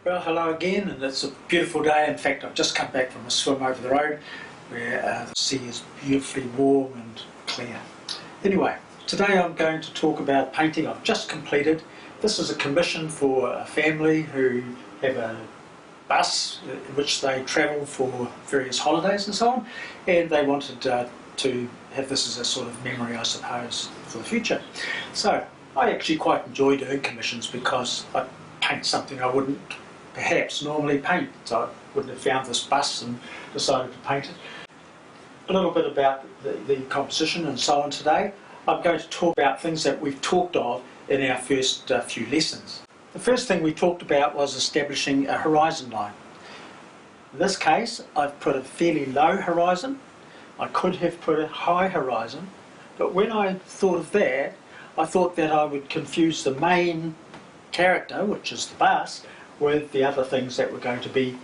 Well, hello again, and it's a beautiful day. In fact, I've just come back from a swim over the road where the sea is beautifully warm and clear. Anyway, today I'm going to talk about painting I've just completed. This is a commission for a family who have a bus in which they travel for various holidays and so on, and they wanted to have this as a sort of memory, I suppose, for the future. So I actually quite enjoy doing commissions because I paint something I wouldn't perhaps normally paint. So I wouldn't have found this bus and decided to paint it. A little bit about the composition and so on today. I'm going to talk about things that we've talked of in our first few lessons. The first thing we talked about was establishing a horizon line. In this case, I've put a fairly low horizon. I could have put a high horizon, but when I thought of that, I thought that I would confuse the main character, which is the bus, with the other things that were going to be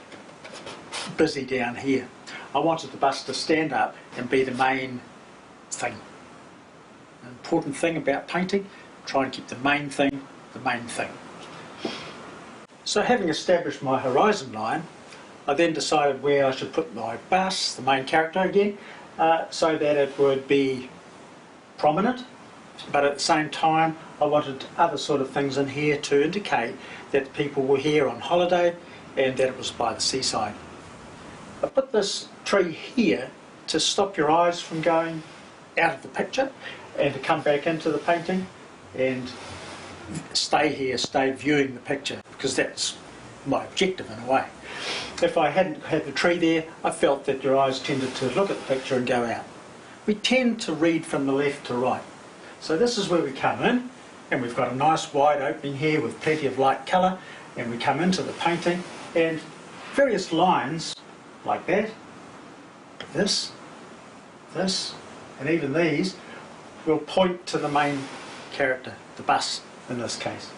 busy down here. I wanted the bus to stand up and be the main thing. An important thing about painting, try and keep the main thing the main thing. So having established my horizon line, I then decided where I should put my bus, the main character again, so that it would be prominent, but at the same time I wanted other sort of things in here to indicate that people were here on holiday and that it was by the seaside. I put this tree here to stop your eyes from going out of the picture and to come back into the painting and stay here, stay viewing the picture, because that's my objective in a way. If I hadn't had the tree there, I felt that your eyes tended to look at the picture and go out. We tend to read from the left to right. So this is where we come in, and we've got a nice wide opening here with plenty of light colour, and we come into the painting, and various lines like that, this, and even these will point to the main character, the bus in this case.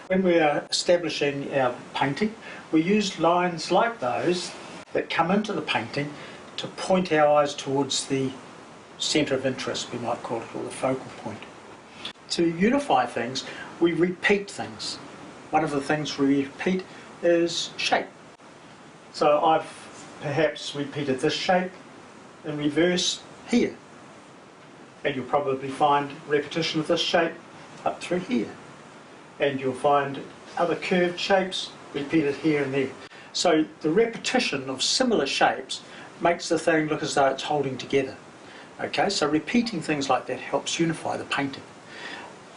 When we are establishing our painting, we use lines like those that come into the painting to point our eyes towards the centre of interest, we might call it, or the focal point. To unify things, we repeat things. One of the things we repeat is shape. So I've perhaps repeated this shape in reverse here. And you'll probably find repetition of this shape up through here. And you'll find other curved shapes repeated here and there. So the repetition of similar shapes makes the thing look as though it's holding together. Okay, so repeating things like that helps unify the painting.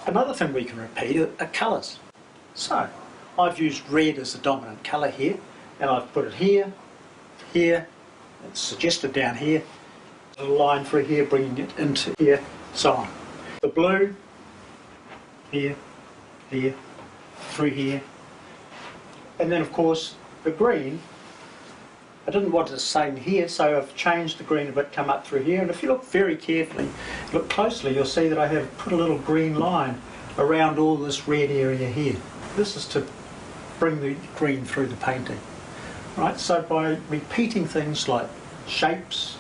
Another thing we can repeat are colours. So I've used red as the dominant colour here, and I've put it here, here, it's suggested down here, a line through here bringing it into here, so on. The blue, here, here, through here, and then of course the green. I didn't want it the same here, so I've changed the green a bit, come up through here, and if you look very carefully, look closely, you'll see that I have put a little green line around all this red area here. This is to bring the green through the painting. Right, so by repeating things like shapes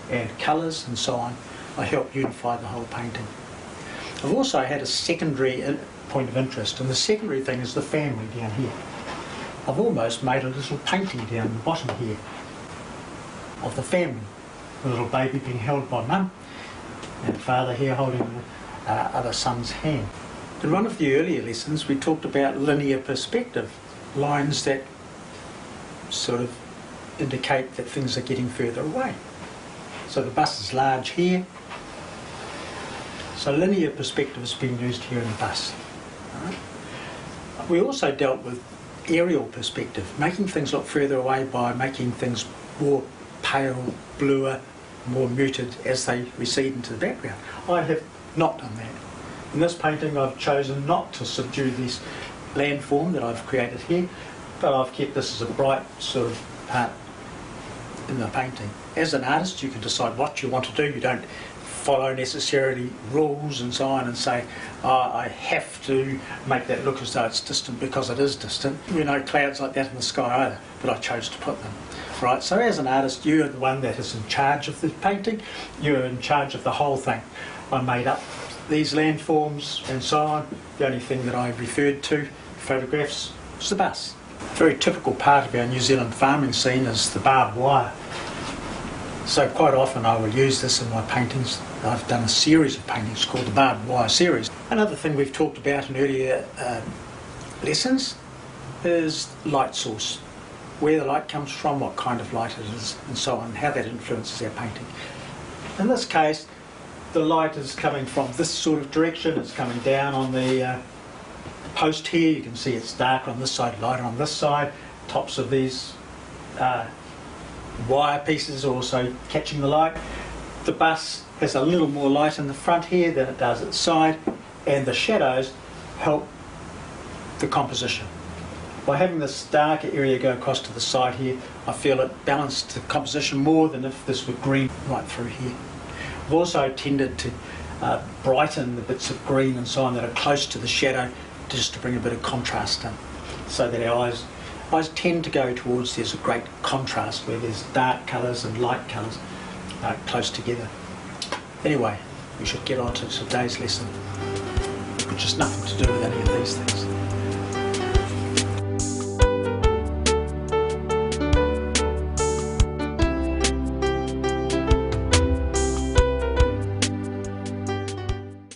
and colours and so on, I help unify the whole painting. I've also had a secondary point of interest, and the secondary thing is the family down here. I've almost made a little painting down the bottom here of the family. The little baby being held by mum, and father here holding the other son's hand. In one of the earlier lessons we talked about linear perspective, lines that sort of indicate that things are getting further away. So the bus is large here, so linear perspective is being used here in the bus. All right. We also dealt with aerial perspective, making things look further away by making things more pale, bluer, more muted as they recede into the background. I have not done that. In this painting I've chosen not to subdue this landform that I've created here, but I've kept this as a bright sort of part in the painting. As an artist you can decide what you want to do. You don't follow necessarily rules and so on and say, oh, I have to make that look as though it's distant because it is distant. There are no clouds like that in the sky either, but I chose to put them. Right, so as an artist you are the one that is in charge of the painting, you're in charge of the whole thing. I made up these landforms and so on. The only thing that I referred to, photographs, was the bus. A very typical part of our New Zealand farming scene is the barbed wire. So quite often I will use this in my paintings. I've done a series of paintings called the barbed wire series. Another thing we've talked about in earlier lessons is light source. Where the light comes from, what kind of light it is, and so on, how that influences our painting. In this case, the light is coming from this sort of direction. It's coming down on the post here. You can see it's darker on this side, lighter on this side. Tops of these wire pieces are also catching the light. The bus has a little more light in the front here than it does at the side, and the shadows help the composition. By having this darker area go across to the side here, I feel it balanced the composition more than if this were green right through here. I've also tended to brighten the bits of green and so on that are close to the shadow, just to bring a bit of contrast in, so that our eyes tend to go towards there's a great contrast where there's dark colours and light colours close together. Anyway, we should get on to today's lesson, which has nothing to do with any of these things.